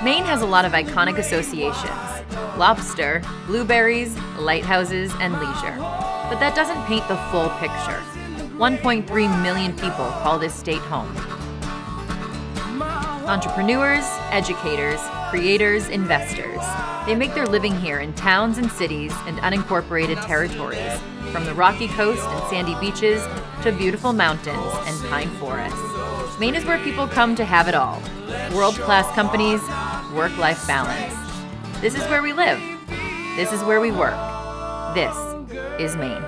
Maine has a lot of iconic associations: lobster, blueberries, lighthouses, and leisure. But that doesn't paint the full picture. 1.3 million people call this state home. Entrepreneurs, educators, creators, investors. They make their living here in towns and cities and unincorporated territories, from the rocky coast and sandy beaches to beautiful mountains and pine forests. Maine is where people come to have it all. World-class companies, work-life balance. This is where we live. This is where we work. This is Maine.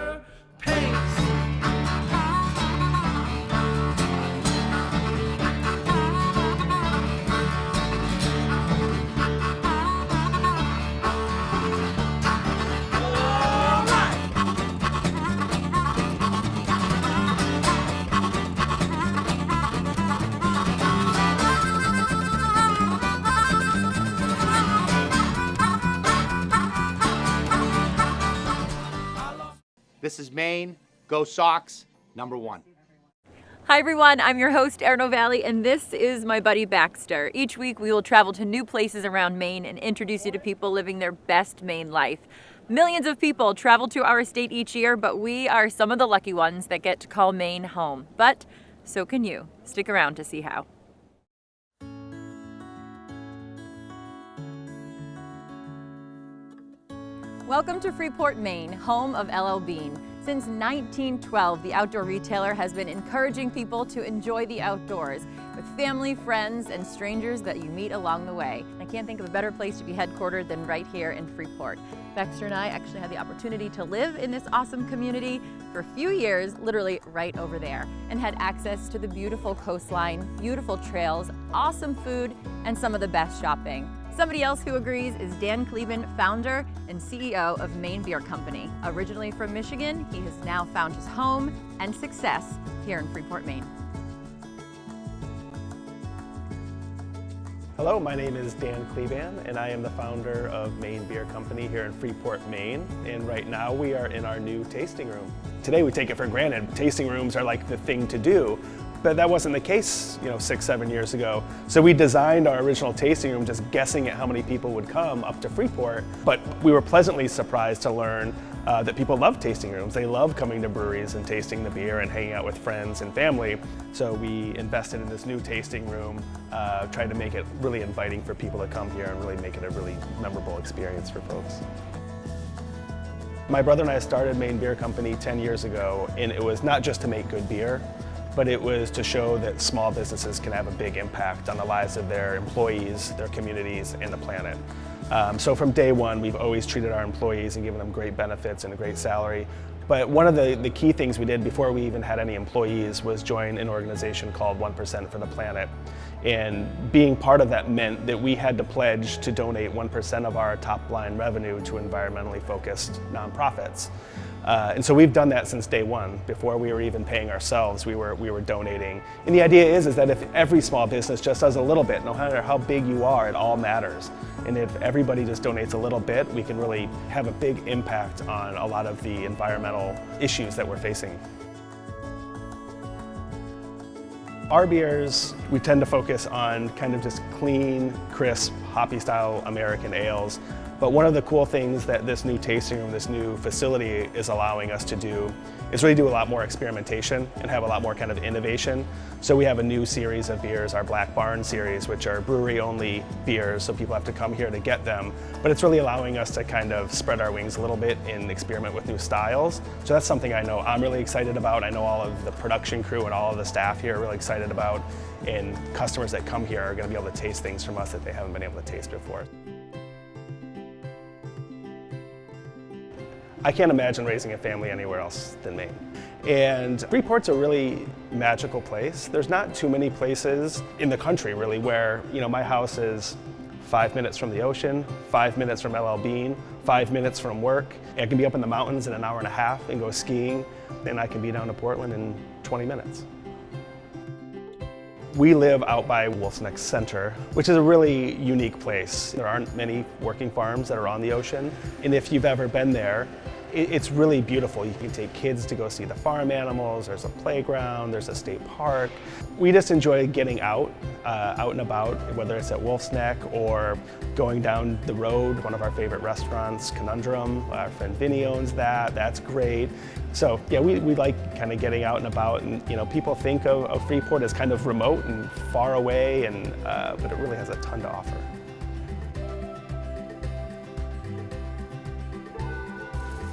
This is Maine. Go Sox, #1. Hi everyone, I'm your host Erno Valley, and this is my buddy Baxter. Each week we will travel to new places around Maine and introduce you to people living their best Maine life. Millions of people travel to our state each year, but we are some of the lucky ones that get to call Maine home. But so can you. Stick around to see how. Welcome to Freeport, Maine, home of LL Bean. Since 1912, the outdoor retailer has been encouraging people to enjoy the outdoors with family, friends, and strangers that you meet along the way. I can't think of a better place to be headquartered than right here in Freeport. Baxter and I actually had the opportunity to live in this awesome community for a few years, literally right over there, and had access to the beautiful coastline, beautiful trails, awesome food, and some of the best shopping. Somebody else who agrees is Dan Kleben, founder and CEO of Maine Beer Company. Originally from Michigan, he has now found his home and success here in Freeport, Maine. Hello, my name is Dan Kleben, and I am the founder of Maine Beer Company here in Freeport, Maine. And right now we are in our new tasting room. Today we take it for granted. Tasting rooms are like the thing to do. But that wasn't the case, 6-7 years ago. So we designed our original tasting room just guessing at how many people would come up to Freeport. But we were pleasantly surprised to learn that people love tasting rooms. They love coming to breweries and tasting the beer and hanging out with friends and family. So we invested in this new tasting room, tried to make it really inviting for people to come here and really make it a really memorable experience for folks. My brother and I started Maine Beer Company 10 years ago, and it was not just to make good beer, but it was to show that small businesses can have a big impact on the lives of their employees, their communities, and the planet. So from day one, we've always treated our employees and given them great benefits and a great salary. But one of the key things we did before we even had any employees was join an organization called 1% for the Planet. And being part of that meant that we had to pledge to donate 1% of our top line revenue to environmentally focused nonprofits. And so we've done that since day one. Before we were even paying ourselves, we were donating. And the idea is that if every small business just does a little bit, no matter how big you are, it all matters. And if everybody just donates a little bit, we can really have a big impact on a lot of the environmental issues that we're facing. Our beers, we tend to focus on kind of just clean, crisp, hoppy-style American ales. But one of the cool things that this new tasting room, this new facility is allowing us to do is really do a lot more experimentation and have a lot more kind of innovation. So we have a new series of beers, our Black Barn series, which are brewery-only beers, so people have to come here to get them. But it's really allowing us to kind of spread our wings a little bit and experiment with new styles. So that's something I know I'm really excited about. I know all of the production crew and all of the staff here are really excited about. And customers that come here are going to be able to taste things from us that they haven't been able to taste before. I can't imagine raising a family anywhere else than Maine. And Freeport's a really magical place. There's not too many places in the country really where, my house is 5 minutes from the ocean, 5 minutes from LL Bean, 5 minutes from work. I can be up in the mountains in an hour and a half and go skiing, and I can be down to Portland in 20 minutes. We live out by Wolf's Neck Center, which is a really unique place. There aren't many working farms that are on the ocean, and if you've ever been there, It's really beautiful. You can take kids to go see the farm animals, there's a playground, there's a state park. We just enjoy getting out and about, whether it's at Wolf's Neck or going down the road, one of our favorite restaurants, Conundrum. Our friend Vinny owns that, that's great. So yeah, we like kind of getting out and about, and people think of Freeport as kind of remote and far away, but it really has a ton to offer.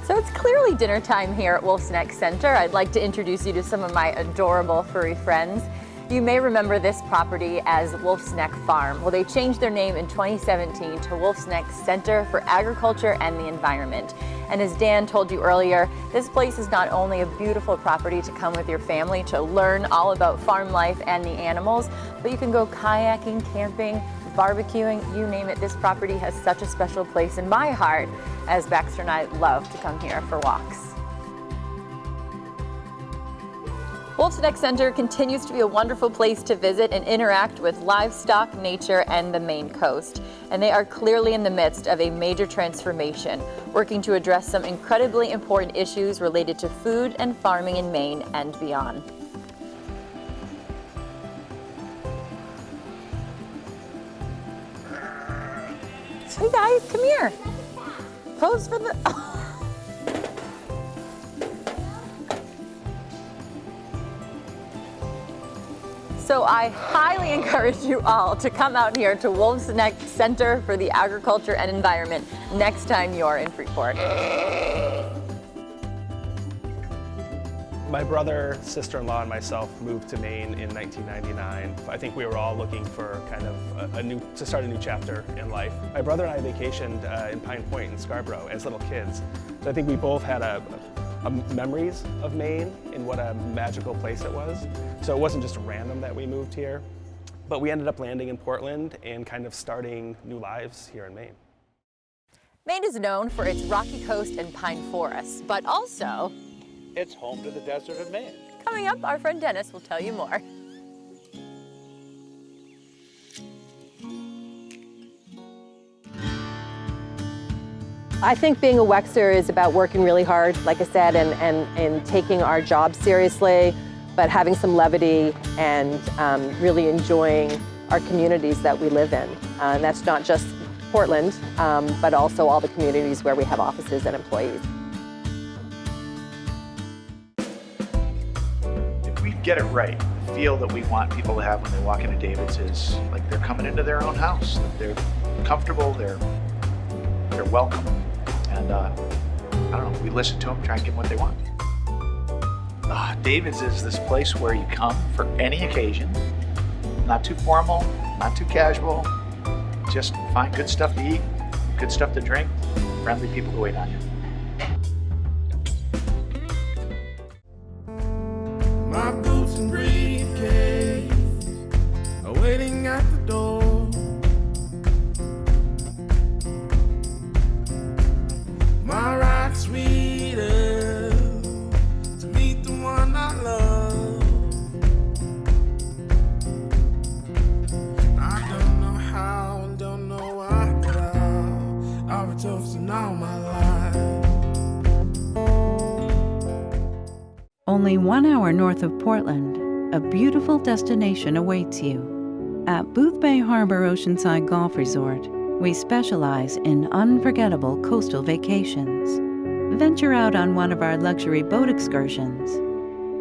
So it's clearly dinner time here at Wolf's Neck Center. I'd like to introduce you to some of my adorable furry friends. You may remember this property as Wolf's Neck Farm. Well, they changed their name in 2017 to Wolf's Neck Center for Agriculture and the Environment. And as Dan told you earlier, this place is not only a beautiful property to come with your family to learn all about farm life and the animals, but you can go kayaking, camping, barbecuing, you name it. This property has such a special place in my heart, as Baxter and I love to come here for walks. Wolf's Neck Center continues to be a wonderful place to visit and interact with livestock, nature, and the Maine coast. And they are clearly in the midst of a major transformation, working to address some incredibly important issues related to food and farming in Maine and beyond. Hey guys, come here. Pose for the... So I highly encourage you all to come out here to Wolf's Neck Center for the Agriculture and Environment next time you're in Freeport. My brother, sister-in-law, and myself moved to Maine in 1999. I think we were all looking for kind of to start a new chapter in life. My brother and I vacationed in Pine Point in Scarborough as little kids. So I think we both had memories of Maine and what a magical place it was. So it wasn't just random that we moved here, but we ended up landing in Portland and kind of starting new lives here in Maine. Maine is known for its rocky coast and pine forests, but also It's home to the desert of Maine. coming up, our friend Dennis will tell you more. I think being a Wexer is about working really hard, like I said, and taking our job seriously, but having some levity and really enjoying our communities that we live in. And that's not just Portland, but also all the communities where we have offices and employees. If we get it right, the feel that we want people to have when they walk into David's is like they're coming into their own house, that they're comfortable, they're welcome, and I don't know, we listen to them, try and give them what they want. David's is this place where you come for any occasion, not too formal, not too casual, just find good stuff to eat, good stuff to drink, friendly people to wait on you. My boots and briefcase are waiting at the door. My ride sweeter to meet the one I love. I don't know how and don't know why, but I've been toasting all my life. Only 1 hour north of Portland, a beautiful destination awaits you. At Boothbay Harbor Oceanside Golf Resort, we specialize in unforgettable coastal vacations. Venture out on one of our luxury boat excursions,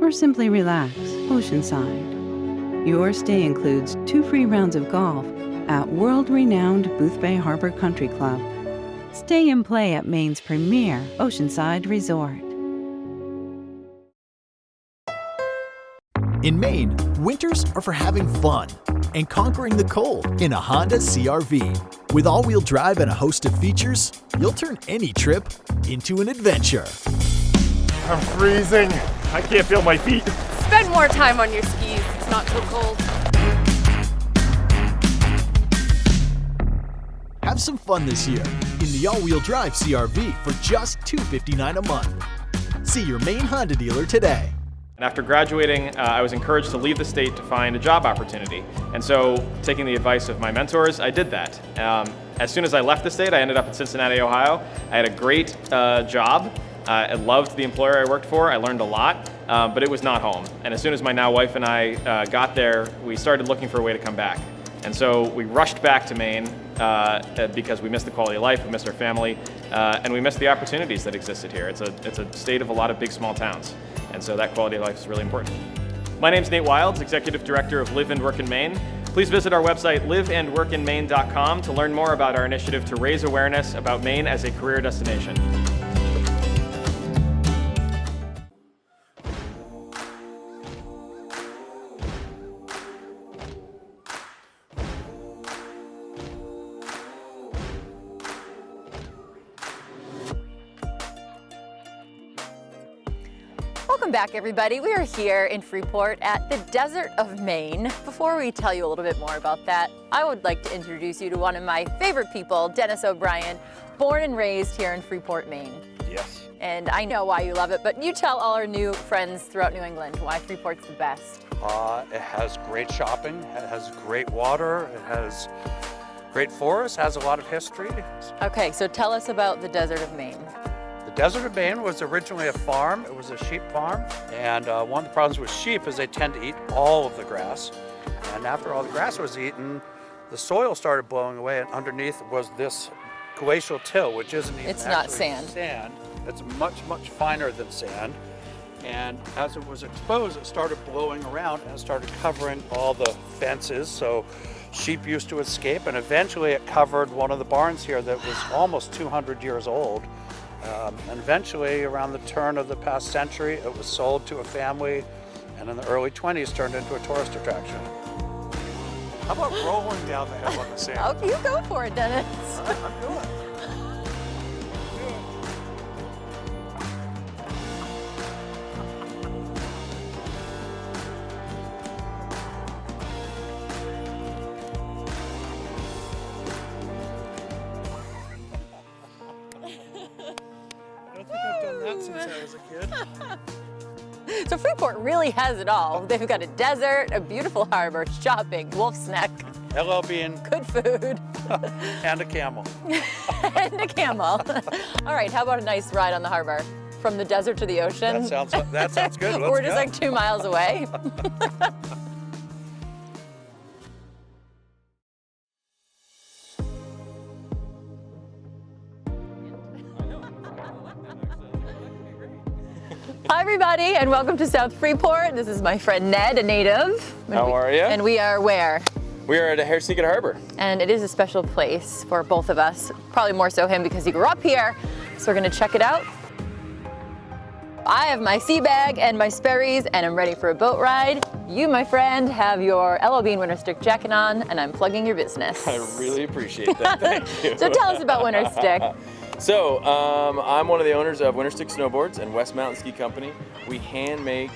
or simply relax oceanside. Your stay includes 2 free rounds of golf at world-renowned Boothbay Harbor Country Club. Stay and play at Maine's premier oceanside resort. In Maine, winters are for having fun and conquering the cold in a Honda CR-V. With all-wheel drive and a host of features, you'll turn any trip into an adventure. I'm freezing. I can't feel my feet. Spend more time on your skis. It's not so cold. Have some fun this year in the all-wheel drive CR-V for just $259 a month. See your Maine Honda dealer today. After graduating, I was encouraged to leave the state to find a job opportunity. And so, taking the advice of my mentors, I did that. As soon as I left the state, I ended up in Cincinnati, Ohio. I had a great job I loved the employer I worked for. I learned a lot, but it was not home. And as soon as my now wife and I got there, we started looking for a way to come back. And so we rushed back to Maine because we missed the quality of life, we missed our family, and we missed the opportunities that existed here. It's a state of a lot of big, small towns. And so that quality of life is really important. My name's Nate Wilds, Executive Director of Live and Work in Maine. Please visit our website, liveandworkinmaine.com, to learn more about our initiative to raise awareness about Maine as a career destination. Welcome back, everybody. We are here in Freeport at the Desert of Maine. Before we tell you a little bit more about that, I would like to introduce you to one of my favorite people, Dennis O'Brien, born and raised here in Freeport, Maine. Yes. And I know why you love it, but you tell all our new friends throughout New England why Freeport's the best. It has great shopping, it has great water, it has great forest, has a lot of history. Okay, so tell us about the Desert of Maine. The Desert of Maine was originally a farm. It was a sheep farm. And one of the problems with sheep is they tend to eat all of the grass. And after all the grass was eaten, the soil started blowing away, and underneath was this glacial till, which isn't even It's not sand. It's much, much finer than sand. And as it was exposed, it started blowing around and it started covering all the fences. So sheep used to escape, and eventually it covered one of the barns here that was almost 200 years old. And eventually, around the turn of the past century, it was sold to a family, and in the early 20s turned into a tourist attraction. How about rolling down the hill on the sand? Oh, you go for it, Dennis. I'm doing it. Since I was a kid. So Freeport really has it all. They've got a desert, a beautiful harbor, shopping, Wolf's Neck, LL Bean, good food, and a camel. and a camel. All right, how about a nice ride on the harbor? From the desert to the ocean? That sounds good. Let's We're just go. like 2 miles away. Hi, everybody, and welcome to South Freeport. This is my friend Ned, a native. How are you? And we are where? We are at Herseekett Harbor. And it is a special place for both of us. Probably more so him because he grew up here. So we're gonna check it out. I have my sea bag and my Sperry's, and I'm ready for a boat ride. You, my friend, have your LL Bean Winter Stick jacket on, and I'm plugging your business. I really appreciate that. Thank you. So tell us about Winter Stick. So, I'm one of the owners of Winter Stick Snowboards and West Mountain Ski Company. We hand make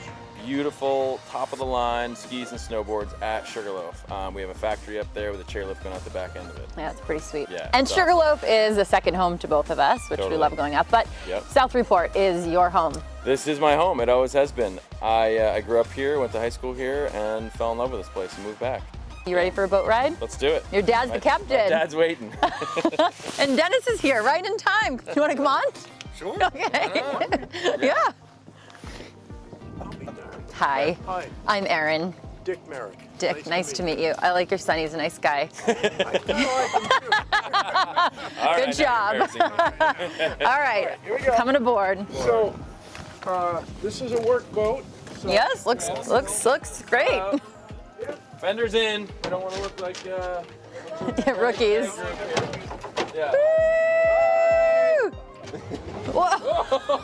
beautiful, top-of-the-line skis and snowboards at Sugarloaf. We have a factory up there with a chairlift going out the back end of it. Yeah, it's pretty sweet. Yeah, and it's Sugarloaf is a second home to both of us, which we love going up, but South Freeport is your home. This is my home. It always has been. I grew up here, went to high school here, and fell in love with this place and moved back. You ready for a boat ride? Let's do it. Your dad's the captain. My dad's waiting. And Dennis is here right in time. You want to come on? Sure. Okay. Yeah. Hi. Hi. I'm Erin. Dick Merrick. Dick, nice to meet you. I like your son. He's a nice guy. Good job. All right. Here we go. Coming aboard. So, this is a work boat. So Yes, looks great. Fenders in. We don't want to look like Rookies. Yeah. Woo! Whoa.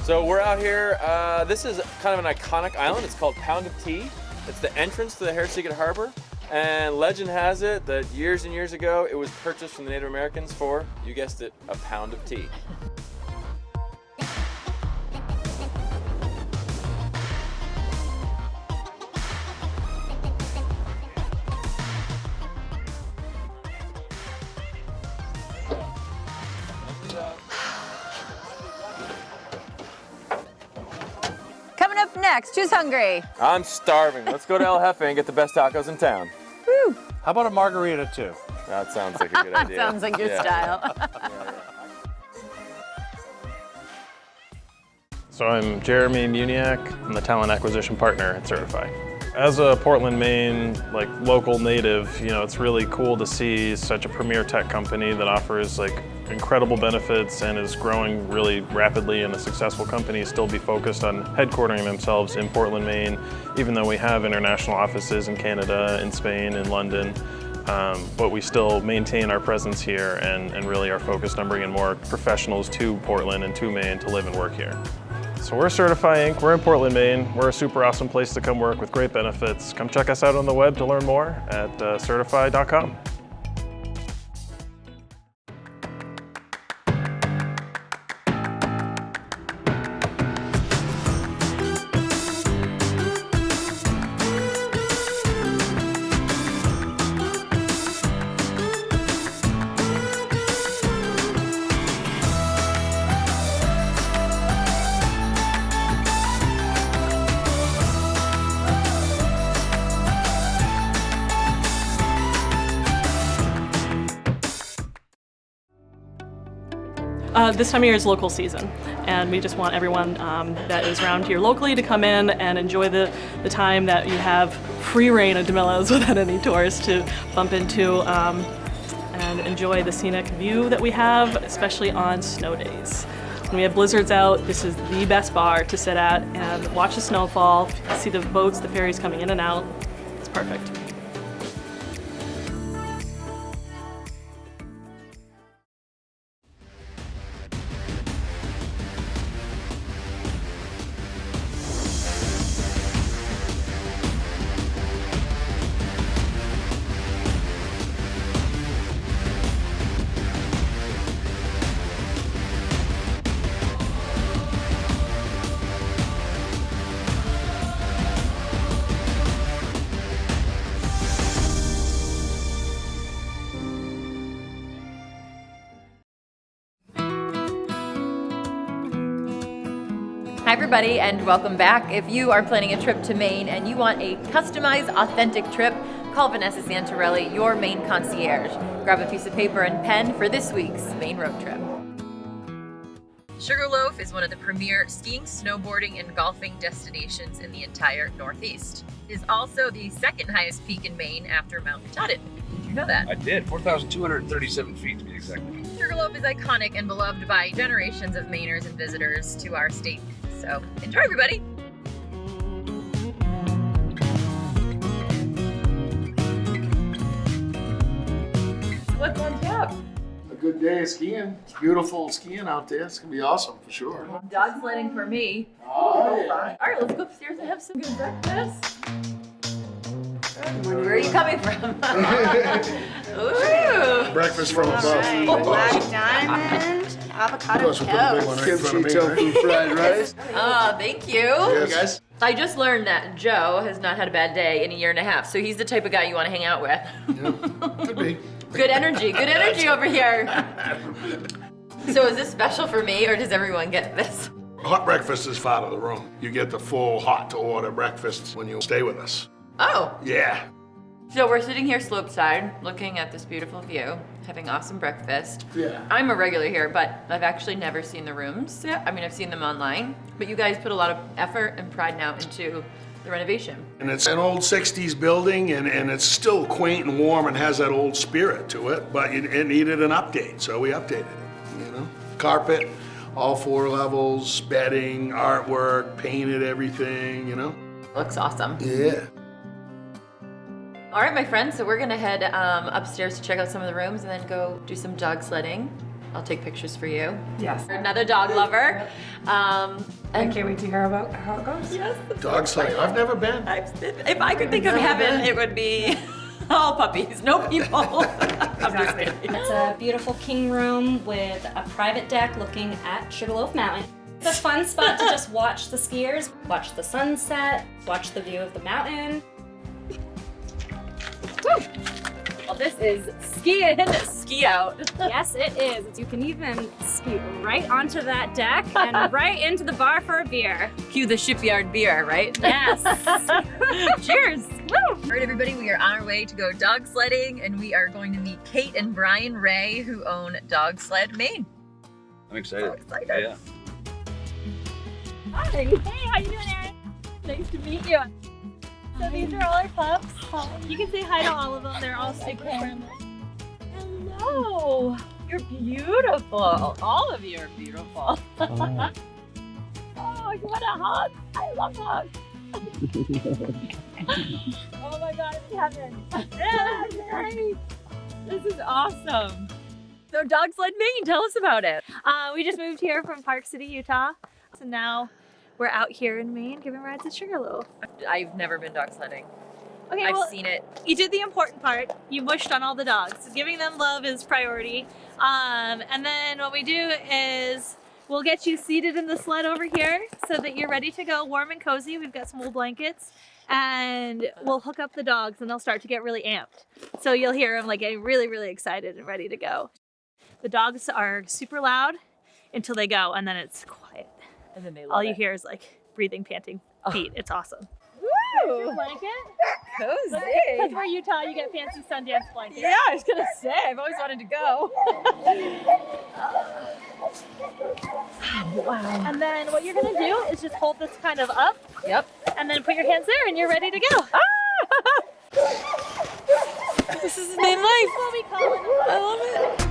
So we're out here. This is kind of an iconic island. It's called Pound of Tea. It's the entrance to the Herseekett Harbor. And legend has it that years and years ago, it was purchased from the Native Americans for, you guessed it, a pound of tea. next? Who's hungry? I'm starving. Let's go to El Jefe and get the best tacos in town. Woo! How about a margarita too? That sounds like a good idea. Sounds like your style. So I'm Jeremy Muniak. I'm the talent acquisition partner at Certify. As a Portland, Maine, local native, it's really cool to see such a premier tech company that offers incredible benefits and is growing really rapidly, and a successful company still be focused on headquartering themselves in Portland, Maine, even though we have international offices in Canada, in Spain, in London. But we still maintain our presence here and really are focused on bringing more professionals to Portland and to Maine to live and work here. So we're Certify Inc. We're in Portland, Maine. We're a super awesome place to come work with great benefits. Come check us out on the web to learn more at certify.com. This time of year is local season, and we just want everyone that is around here locally to come in and enjoy the time that you have free reign of DeMillo's without any tourists to bump into and enjoy the scenic view that we have, especially on snow days. When we have blizzards out, this is the best bar to sit at and watch the snowfall, see the boats, the ferries coming in and out. It's perfect. Hi everybody and welcome back. If you are planning a trip to Maine and you want a customized, authentic trip, call Vanessa Santorelli, your Maine concierge. Grab a piece of paper and pen for this week's Maine road trip. Sugarloaf is one of the premier skiing, snowboarding, and golfing destinations in the entire Northeast. It is also the second highest peak in Maine after Mount Katahdin. Did you know that? I did. 4,237 feet to be exact. Sugarloaf is iconic and beloved by generations of Mainers and visitors to our state. So enjoy, everybody. So what's on tap? A good day of skiing. It's beautiful skiing out there. It's gonna be awesome for sure. Dog sledding for me. Oh, yeah. All right, let's go upstairs and have some good breakfast. Where are you coming from? Ooh. Breakfast from above. Right. Black diamond, avocado toast. Kimchi tofu fried rice. Oh, thank you. Yes. Guys. I just learned that Joe has not had a bad day in a year and a half, so he's the type of guy you want to hang out with. Yeah, could be. Good energy over here. So is this special for me, or does everyone get this? Hot breakfast is part of the room. You get the full hot to order breakfast when you stay with us. Oh. Yeah. So we're sitting here slopeside, looking at this beautiful view, having awesome breakfast. Yeah. I'm a regular here, but I've actually never seen the rooms. Yeah. I mean, I've seen them online, but you guys put a lot of effort and pride now into the renovation. And it's an old 60s building, and it's still quaint and warm and has that old spirit to it, but it needed an update, so we updated it, you know? Carpet, all 4 levels, bedding, artwork, painted everything, you know? Looks awesome. Yeah. All right, my friends, so we're gonna head upstairs to check out some of the rooms and then go do some dog sledding. I'll take pictures for you. Yes. Another dog lover. I can't wait to hear about how it goes. Yes. Dog sledding, I've never been. If I could think of heaven, it would be all puppies, no people. I'm just kidding. It's a beautiful king room with a private deck looking at Sugarloaf Mountain. It's a fun spot to just watch the skiers, watch the sunset, watch the view of the mountain. Woo. Well, this is ski in, ski out. Yes, it is. You can even ski right onto that deck and right into the bar for a beer. Cue the shipyard beer, right? Yes. Cheers. Woo! All right, everybody, we are on our way to go dog sledding, and we are going to meet Kate and Brian Ray, who own Dog Sled Maine. I'm excited. So excited. Yeah. Hi. Hey, how you doing, Erin? Nice to meet you. So these are all our pups. You can say hi to all of them. They're all super friendly. Hello. You're beautiful. All of you are beautiful. Oh, you want a hug? I love hugs. Oh my God, it's heaven. Yeah, great. This is awesome. So Dog Sled Maine, tell us about it. We just moved here from Park City, Utah. So now we're out here in Maine giving rides at Sugarloaf. I've never been dog sledding. Okay, I've seen it. You did the important part. You mushed on all the dogs. Giving them love is priority. And then what we do is we'll get you seated in the sled over here so that you're ready to go, warm and cozy. We've got some wool blankets. And we'll hook up the dogs and they'll start to get really amped. So you'll hear them like getting really, really excited and ready to go. The dogs are super loud until they go, and then it's quiet. And then they love all you it. hear is like breathing, panting feet. It's awesome. Woo! Your blanket? Cozy. That's where Utah, you get fancy Sundance blankets. Yeah, I was gonna say, I've always wanted to go. Wow. And then what you're gonna do is just hold this kind of up. Yep. And then put your hands there and you're ready to go. This is Maine life. That's what we call it. I love it.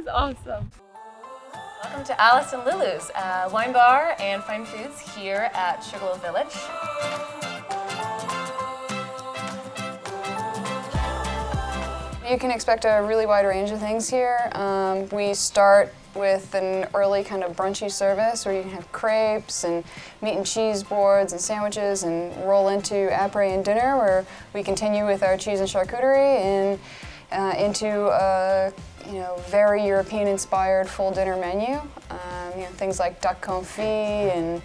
Awesome. Welcome to Alice and Lulu's, wine bar and fine foods here at Sugarloaf Village. You can expect a really wide range of things here. We start with an early kind of brunchy service where you can have crepes and meat and cheese boards and sandwiches, and roll into après and dinner where we continue with our cheese and charcuterie and into a very European-inspired full dinner menu. Things like duck confit and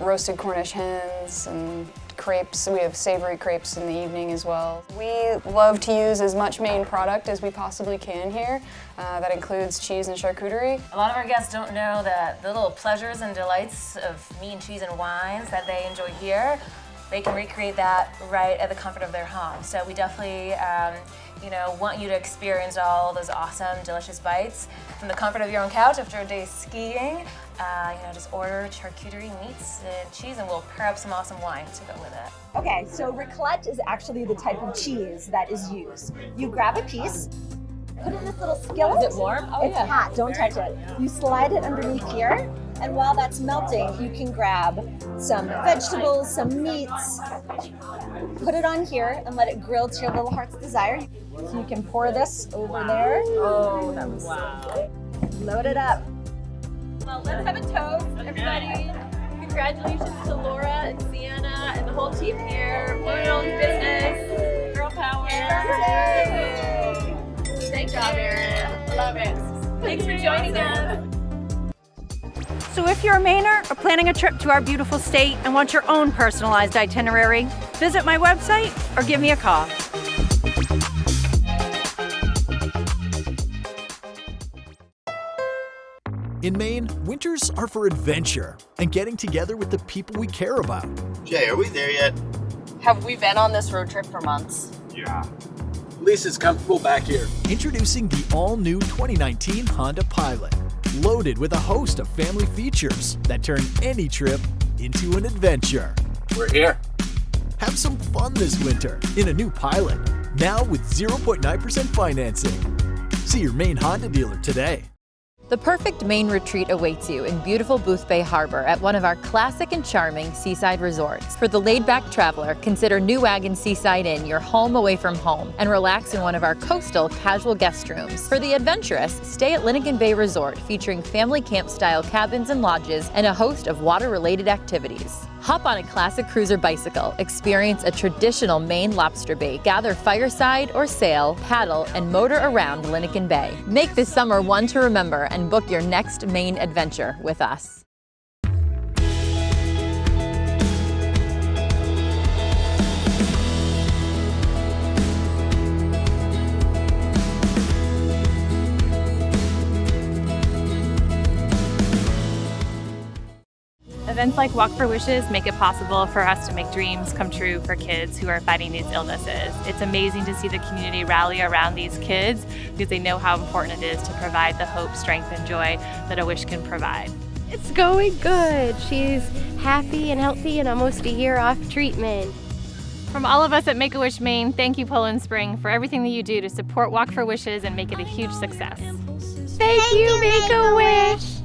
roasted Cornish hens and crepes. We have savory crepes in the evening as well. We love to use as much Maine product as we possibly can here. That includes cheese and charcuterie. A lot of our guests don't know that the little pleasures and delights of meat and cheese and wines that they enjoy here, they can recreate that right at the comfort of their home. So we definitely want you to experience all those awesome, delicious bites from the comfort of your own couch after a day skiing. Just order charcuterie, meats, and cheese, and we'll pair up some awesome wine to go with it. Okay, so raclette is actually the type of cheese that is used. You grab a piece, put it in this little skillet. Is it warm? Oh, it's hot, don't touch it. You slide it underneath here, and while that's melting, you can grab some vegetables, some meats, put it on here, and let it grill to your little heart's desire. So you can pour this over there. Oh, that was wow. Load it up. Well, let's have a toast, everybody. Congratulations to Laura and Sienna and the whole team here. Women-owned business, girl power. Great job, Erin. Love it. Thanks for joining us. So if you're a Mainer or planning a trip to our beautiful state and want your own personalized itinerary, visit my website or give me a call. In Maine, winters are for adventure and getting together with the people we care about. Jay, are we there yet? Have we been on this road trip for months? Yeah. At least it's comfortable back here. Introducing the all-new 2019 Honda Pilot, loaded with a host of family features that turn any trip into an adventure. We're here. Have some fun this winter in a new Pilot, now with 0.9% financing. See your Maine Honda dealer today. The perfect Maine retreat awaits you in beautiful Boothbay Harbor at one of our classic and charming seaside resorts. For the laid-back traveler, consider New Wagon Seaside Inn your home away from home and relax in one of our coastal casual guest rooms. For the adventurous, stay at Linigan Bay Resort featuring family camp-style cabins and lodges and a host of water-related activities. Hop on a classic cruiser bicycle, experience a traditional Maine lobster bait, gather fireside or sail, paddle, and motor around Linigan Bay. Make this summer one to remember and book your next Maine adventure with us. Events like Walk for Wishes make it possible for us to make dreams come true for kids who are fighting these illnesses. It's amazing to see the community rally around these kids because they know how important it is to provide the hope, strength, and joy that a wish can provide. It's going good. She's happy and healthy and almost a year off treatment. From all of us at Make-A-Wish Maine, thank you Poland Spring for everything that you do to support Walk for Wishes and make it a huge success. Thank you, Make-A-Wish.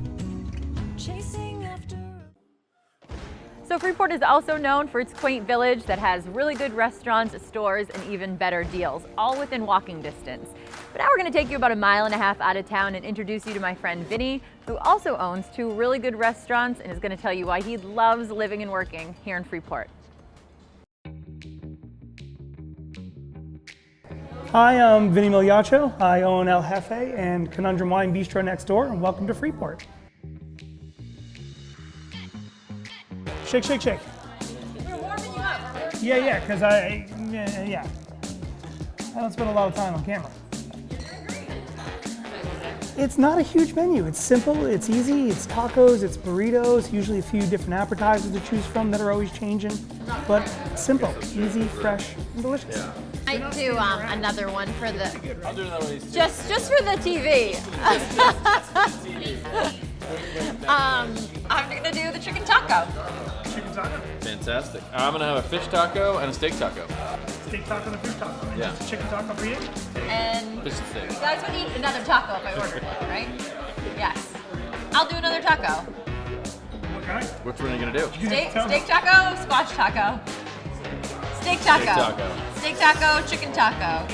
So Freeport is also known for its quaint village that has really good restaurants, stores, and even better deals, all within walking distance. But now we're going to take you about 1.5 miles out of town and introduce you to my friend Vinny, who also owns 2 really good restaurants and is going to tell you why he loves living and working here in Freeport. Hi, I'm Vinny Miliaccio. I own El Jefe and Conundrum Wine Bistro next door, and welcome to Freeport. Shake, shake, shake. We're warming you up. Yeah, because I don't spend a lot of time on camera. It's not a huge menu. It's simple, it's easy, it's tacos, it's burritos, usually a few different appetizers to choose from that are always changing, but simple, easy, fresh, and delicious. Yeah. I might do another one for the, I'll do another one of these too. just for the TV. I'm gonna do the chicken taco. Chicken taco? Fantastic. I'm gonna have a fish taco and a steak taco. Steak taco and a fish taco. And Yeah. just a chicken taco for you? And Fish and steak. you guys would eat another taco if I ordered it, right? Yes. I'll do another taco. What kind? Which one are you gonna do? Steak taco, squash taco. Steak taco. Steak taco. Steak taco, chicken taco.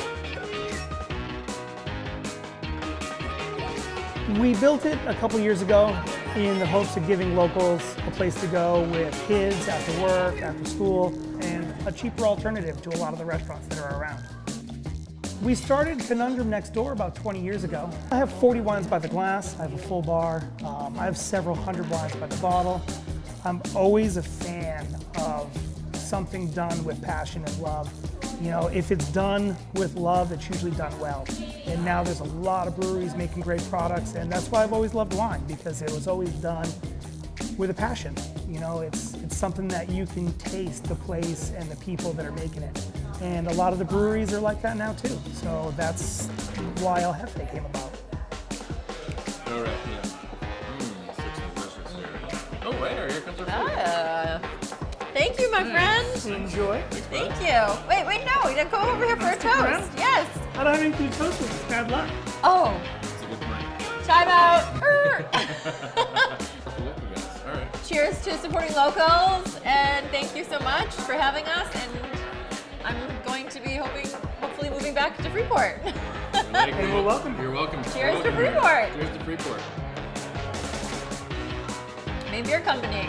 We built it a couple years ago in the hopes of giving locals a place to go with kids after work, after school, and a cheaper alternative to a lot of the restaurants that are around. We started Conundrum next door about 20 years ago. I have 40 wines by the glass, I have a full bar, I have several hundred wines by the bottle. I'm always a fan of something done with passion and love. You know, if it's done with love, it's usually done well. And now there's a lot of breweries making great products, and that's why I've always loved wine, because it was always done with a passion. You know, it's something that you can taste the place and the people that are making it. And a lot of the breweries are like that now too. So that's why El Jefe came about. All right, yeah. Oh, wait, here comes our food. Thank you, my friend. Enjoy. Thank you. Wait, no, you gotta go over here for a toast. Yes. I don't have anything to toast with, it's bad luck. Oh. That's a good point. Time out. All right. Cheers to supporting locals, and thank you so much for having us. And I'm going to be hopefully moving back to Freeport. Hey, you're welcome. You're welcome. Cheers to Freeport. Cheers to Freeport. Maine Beer Company.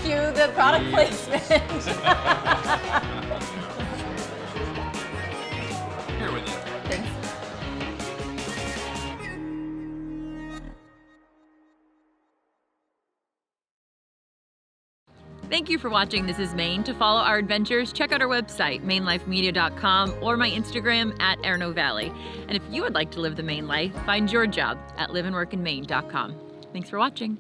Cue the product placement. Here with you. Thanks. Thank you for watching This Is Maine. To follow our adventures, check out our website, mainelifemedia.com, or my Instagram @AirnoValley. And if you would like to live the Maine life, find your job at liveandworkinmaine.com. Thanks for watching.